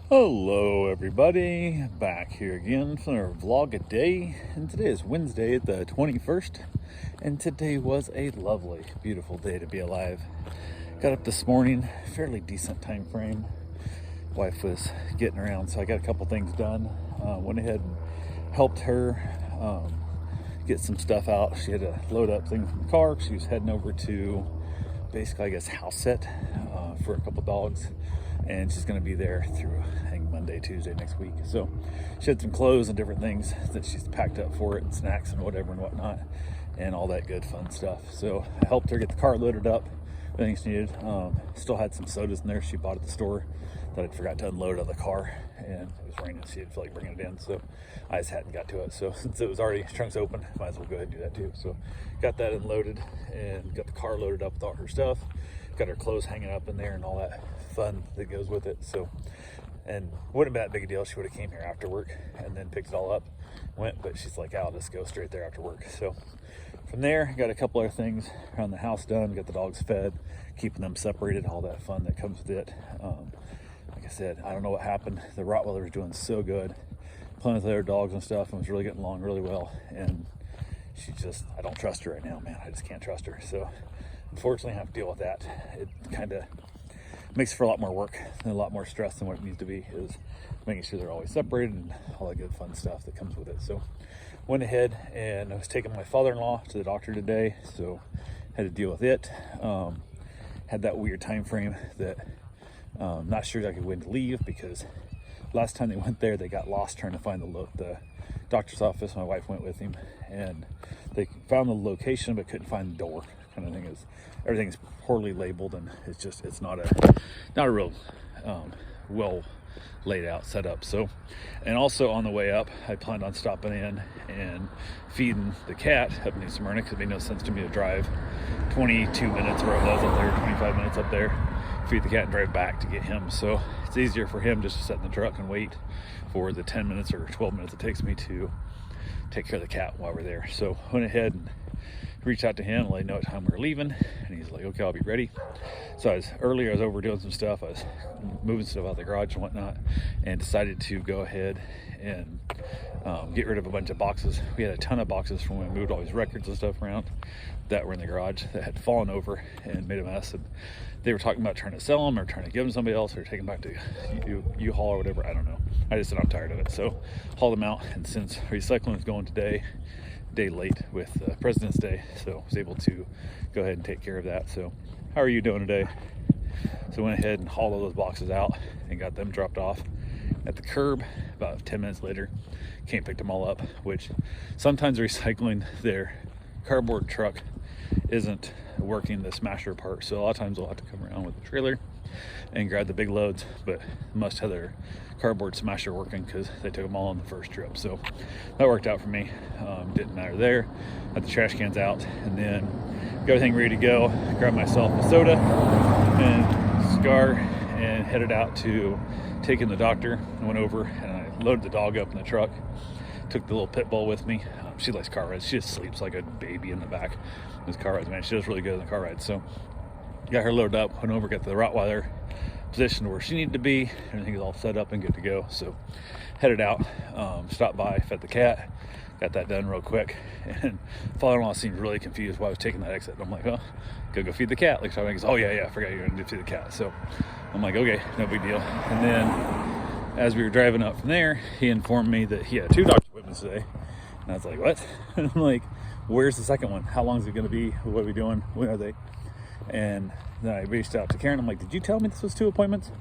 Hello everybody, back here again for our vlog a day, and today is Wednesday the 21st, and today was a lovely, beautiful day to be alive. Got up this morning, fairly decent time frame. Wife was getting around, so I got a couple things done. Went ahead and helped her get some stuff out. She had to load up things from the car. She was heading over to basically, I guess, house set for a couple dogs, and she's going to be there through Monday, Tuesday next week. So she had some clothes and different things that she's packed up for it, and snacks and whatever and whatnot, and all that good fun stuff. So I helped her get the car loaded up, everything she needed. Still had some sodas in there she bought at the store that I'd forgot to unload out of the car, and it was raining, so she didn't feel like bringing it in, so I just hadn't got to it. So since it was already trunks open, might as well go ahead and do that too. So got that unloaded and got the car loaded up with all her stuff, got her clothes hanging up in there and all that fun that goes with it. So, and wouldn't have been that big a deal. She would have came here after work and then picked it all up, went, but she's like, I'll just go straight there after work. So from there, got a couple other things around the house done, got the dogs fed, keeping them separated, all that fun that comes with it. Like I said, I don't know what happened. The Rottweiler was doing so good, playing with other dogs and stuff, and was really getting along really well. And she just, I don't trust her right now, man. I just can't trust her. So unfortunately, I have to deal with that. It kind of makes for a lot more work and a lot more stress than what it needs to be, is making sure they're always separated and all that good fun stuff that comes with it. So went ahead and I was taking my father-in-law to the doctor today, so had to deal with it. Had that weird time frame that not sure exactly when to leave, because last time they went there, they got lost trying to find the doctor's office. My wife went with him, and they found the location but couldn't find the door. Kind of thing is, everything's poorly labeled, and it's not a real well laid out setup. So, and also on the way up, I planned on stopping in and feeding the cat up in New Smyrna, because it made no sense to me to drive 22 minutes where I was up there, 25 minutes up there, feed the cat and drive back to get him. So it's easier for him just to sit in the truck and wait for the 10 minutes or 12 minutes it takes me to take care of the cat while we're there. So went ahead and reached out to him and let him know what time we were leaving, and he's like, okay, I'll be ready. So I was over doing some stuff. I was moving stuff out of the garage and whatnot, and decided to go ahead and get rid of a bunch of boxes. We had a ton of boxes from when we moved all these records and stuff around that were in the garage that had fallen over and made a mess, and they were talking about trying to sell them or trying to give them to somebody else or take them back to U-Haul or whatever. I don't know. I just said I'm tired of it, so hauled them out. And since recycling is going today, day late with President's Day, so I was able to go ahead and take care of that. So how are you doing today? So I went ahead and hauled all those boxes out and got them dropped off at the curb. About 10 minutes later, came picked them all up, which sometimes recycling their cardboard truck isn't working the smasher part, so a lot of times we'll have to come around with the trailer and grab the big loads, but must have their cardboard smasher working because they took them all on the first trip. So that worked out for me. Didn't matter there. Had the trash cans out, and then got everything ready to go. Grabbed myself a soda and cigar and headed out to take in the doctor. I went over and I loaded the dog up in the truck. Took the little pit bull with me. She likes car rides. She just sleeps like a baby in the back of this car rides, man. She does really good in the car ride. So got her loaded up, went over, got the Rottweiler positioned where she needed to be. Everything is all set up and good to go. So headed out, stopped by, fed the cat, got that done real quick. And father-in-law seemed really confused why I was taking that exit. I'm like, oh, go feed the cat. Like, so I goes, oh yeah, I forgot you're gonna feed the cat. So I'm like, okay, no big deal. And then as we were driving up from there, he informed me that he had 2 doctor's appointments today. And I was like, what? And I'm like, where's the second one? How long is it gonna be? What are we doing? When are they? And then I reached out to Karen. I'm like, did you tell me this was 2 appointments?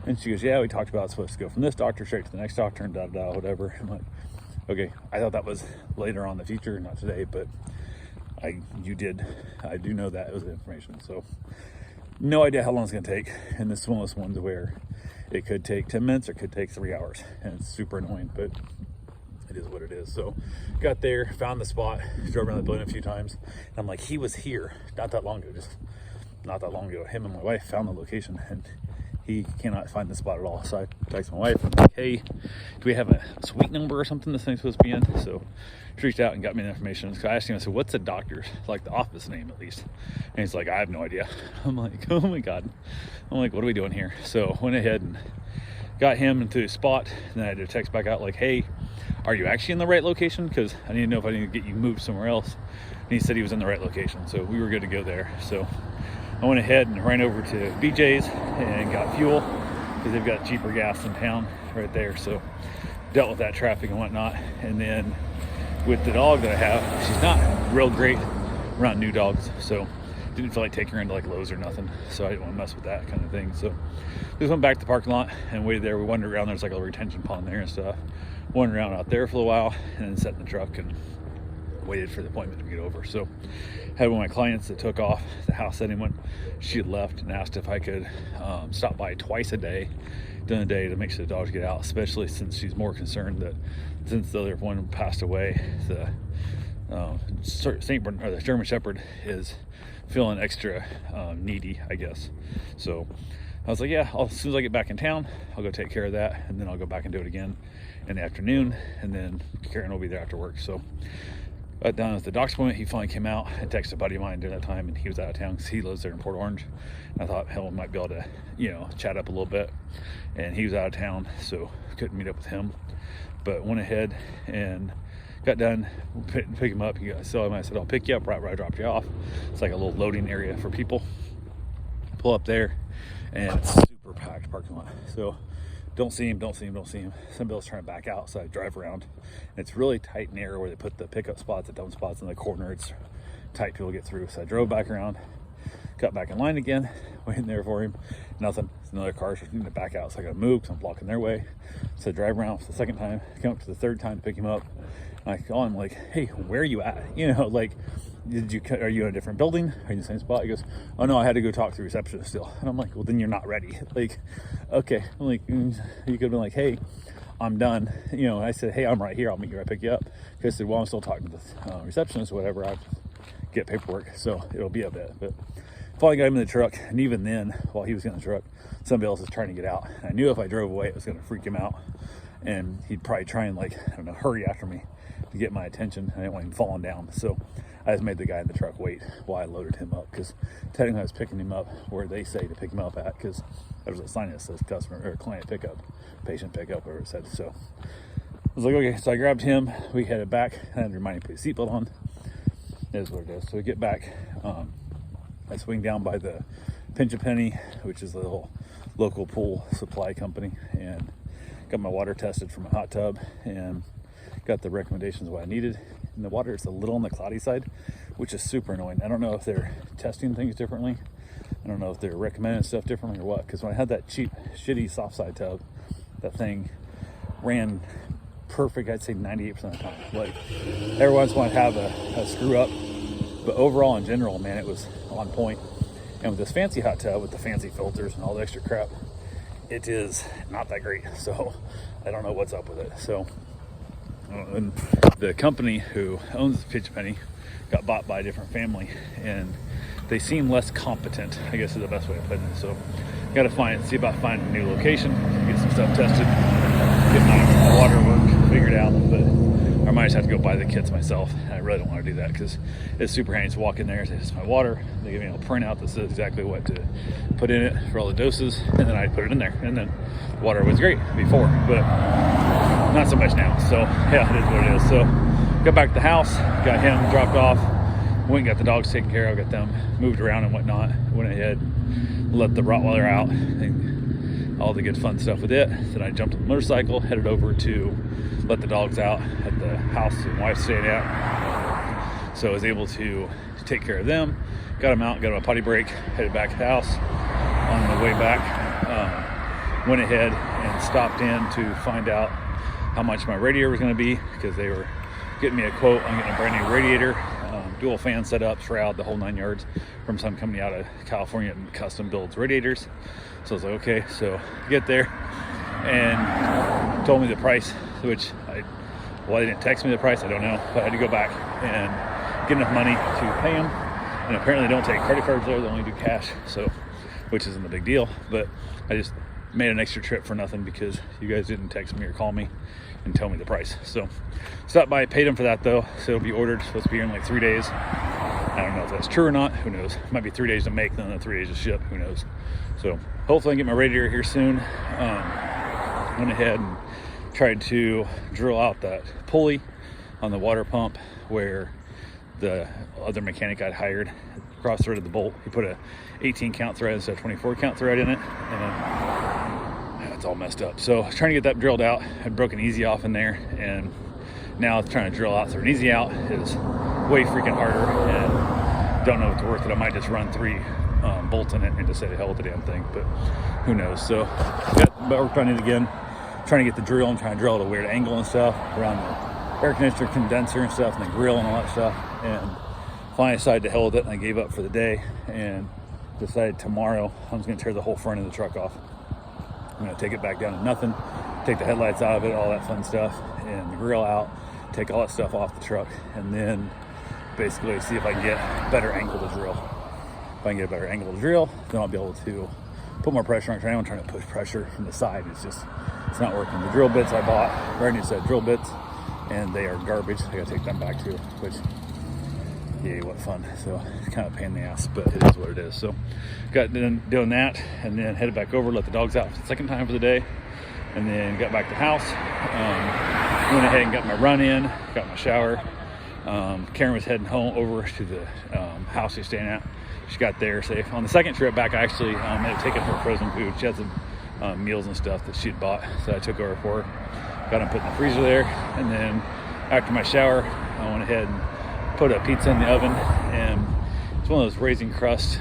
And she goes, yeah, we talked about it's supposed to go from this doctor straight to the next doctor and whatever. I'm like, okay, I thought that was later on in the future, not today, but I do know that it was the information. So no idea how long it's gonna take. And this is one of those ones where it could take 10 minutes or it could take 3 hours, and it's super annoying, but it is what it is. So got there, found the spot, drove around the building a few times, and I'm like, he was here not that long ago. Him and my wife found the location, and he cannot find the spot at all. So I texted my wife, I'm like, hey, do we have a suite number or something this thing's supposed to be in? So she reached out and got me the information. So I asked him, I said, what's the doctor's, like the office name at least? And he's like, I have no idea. I'm like, oh my God. I'm like, what are we doing here? So went ahead and got him into a spot, and then I had to text back out like, hey, are you actually in the right location? Because I need to know if I need to get you moved somewhere else. And he said he was in the right location, so we were good to go there. So I went ahead and ran over to BJ's and got fuel, because they've got cheaper gas in town right there. So dealt with that traffic and whatnot. And then with the dog that I have, she's not real great around new dogs, so didn't feel like taking her into like Lowe's or nothing, so I didn't want to mess with that kind of thing. So just went back to the parking lot and waited there. We wandered around. There's like a little retention pond there and stuff. Wandered around out there for a while, and then sat in the truck and waited for the appointment to get over. So had one of my clients that took off the house setting when she had left, and asked if I could stop by twice a day during the day to make sure the dogs get out, especially since she's more concerned that since the other one passed away, the Saint Bernard, or the German Shepherd, is feeling extra needy, I guess. So I was like, yeah, as soon as I get back in town, I'll go take care of that, and then I'll go back and do it again in the afternoon, and then Karen will be there after work. So got done with the doc's appointment. He finally came out and texted a buddy of mine during that time, and he was out of town because he lives there in Port Orange. And I thought, hell, we might be able to, chat up a little bit, and he was out of town, so couldn't meet up with him. But went ahead and got done, pick him up. So I said, I'll pick you up right where I dropped you off. It's like a little loading area for people. Pull up there, and it's super packed parking lot. So don't see him. Somebody else trying to back out, so I drive around. And it's really tight and narrow where they put the pickup spots, the dump spots in the corner. It's tight, people get through. So I drove back around, got back in line again, waiting there for him. Nothing. It's another car, so I need to back out. So I got to move because I'm blocking their way. So I drive around for the second time, come up to the third time to pick him up. And I call him like, hey, where are you at? Like, are you in a different building? Are you in the same spot? He goes, oh no, I had to go talk to the receptionist still. And I'm like, well, then you're not ready. Like, okay. I'm like, you could have been like, hey, I'm done. I said, hey, I'm right here. I'll meet you right, pick you up. Because I said, well, I'm still talking to the receptionist or whatever. I have to get paperwork, so it'll be a bit. But finally got him in the truck, and even then, while he was in the truck, somebody else was trying to get out. And I knew if I drove away, it was going to freak him out, and he'd probably try and hurry after me to get my attention. I didn't want him falling down, so I just made the guy in the truck wait while I loaded him up, because technically I was picking him up where they say to pick him up at, because there was a sign that says customer or client pickup, patient pickup, whatever it said. So I was like, okay. So I grabbed him, we headed back, and I had to remind him to put his seatbelt on. It is what it is. So we get back, I swing down by the Pinch a Penny, which is a little local pool supply company, and got my water tested from a hot tub, and got the recommendations of what I needed. And the water is a little on the cloudy side, which is super annoying. I don't know if they're testing things differently. I don't know if they're recommending stuff differently or what, because when I had that cheap, shitty soft side tub, that thing ran perfect, I'd say 98% of the time. Like, every once in a while I'd have a screw up, but overall in general, man, it was on point. And with this fancy hot tub with the fancy filters and all the extra crap, it is not that great. So I don't know what's up with it. So and the company who owns Pinch a Penny got bought by a different family, and they seem less competent, I guess is the best way of putting it. So got to see about finding a new location, get some stuff tested, get my water work figured out. But I might just have to go buy the kits myself. And I really don't want to do that, because it's super handy to walk in there, say, this is my water. They give me a printout that says exactly what to put in it for all the doses, and then I put it in there. And then water was great before, but not so much now. So yeah, it is what it is. So got back to the house, got him dropped off, went and got the dogs taken care of, got them moved around and whatnot. Went ahead, let the Rottweiler out, and all the good fun stuff with it. Then I jumped on the motorcycle, headed over to let the dogs out at the house my wife's staying at. So I was able to take care of them, got them out, got them a potty break, headed back to the house. On the way back, went ahead and stopped in to find out how much my radiator was going to be, because they were getting me a quote on getting a brand new radiator, dual fan setup, shroud, the whole 9 yards, from some company out of California and custom builds radiators. So I was like, okay. So get there, and told me the price, which they didn't text me the price, I don't know, but I had to go back and get enough money to pay them. And apparently they don't take credit cards there, they only do cash, so, which isn't a big deal. But I just made an extra trip for nothing, because you guys didn't text me or call me and tell me the price. So stopped by, paid them for that though. So it'll be ordered, supposed to be here in like 3 days. I don't know if that's true or not, who knows. Might be 3 days to make, then 3 days to ship, who knows. So hopefully I can get my radiator here soon. went ahead and tried to drill out that pulley on the water pump where the other mechanic I'd hired cross-threaded the bolt. He put a 18 count thread instead of 24 count thread in it, and it's all messed up. So I was trying to get that drilled out. I'd broken easy off in there, and now trying to drill out through an easy out is way freaking harder, and don't know if it's worth it. I might just run 3 bolts in it and just say the hell with the damn thing, but who knows. So worked on it again, trying to get the drill and trying to drill at a weird angle and stuff around the air conditioner condenser and stuff and the grill and all that stuff, and finally decided to hell with it, and I gave up for the day and decided tomorrow I'm just going to tear the whole front of the truck off. I'm going to take it back down to nothing, take the headlights out of it, all that fun stuff, and the grill out, take all that stuff off the truck, and then basically see if I can get a better angle to drill. If I can get a better angle to drill, then I'll be able to put more pressure on it. I'm trying to push pressure from the side. It's not working. The drill bits I bought, brand new set of drill bits, and they are garbage. I gotta take them back too, which, yay, what fun. So it's kind of a pain in the ass, but it is what it is. So got done doing that, and then headed back over, let the dogs out for the second time for the day, and then got back to the house. Went ahead and got my run in, got my shower. Karen was heading home over to the house she's staying at. She got there safe. On the second trip back, I actually had taken her frozen food. She had some meals and stuff that she'd bought, so I took over for her. Got them put in the freezer there, and then after my shower, I went ahead and put a pizza in the oven, and it's one of those raising crust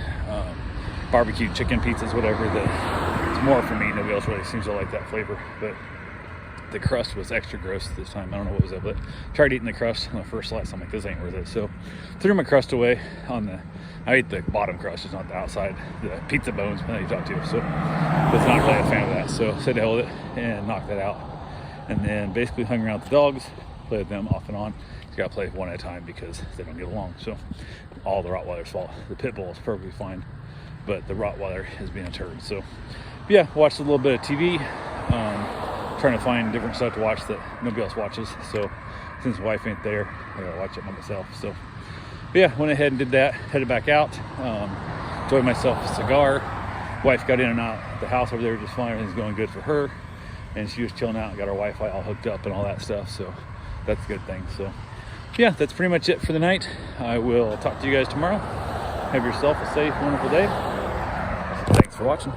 barbecue chicken pizzas, whatever, that it's more for me. Nobody else really seems to like that flavor, but the crust was extra gross this time. I don't know what was up, but tried eating the crust on the first slice. I'm like, this ain't worth it. So threw my crust away I ate the bottom crust, just not the outside, the pizza bones that you talk to. So was not really a fan of that. So said to hell with it and knocked that out. And then basically hung around with the dogs, played with them off and on. You gotta play one at a time because they don't get along. So all the Rottweiler's fault. The pit bull is perfectly fine, but the Rottweiler is being a turd. So yeah, watched a little bit of TV. Trying to find different stuff to watch that nobody else watches. So since the wife ain't there, I gotta watch it by myself. So but yeah, went ahead and did that, headed back out, enjoyed myself a cigar. Wife got in and out the house over there just fine. Everything's going good for her, and she was chilling out, got our Wi-Fi all hooked up and all that stuff, so that's a good thing. So yeah, that's pretty much it for the night. I will talk to you guys tomorrow. Have yourself a safe, wonderful day. Thanks for watching.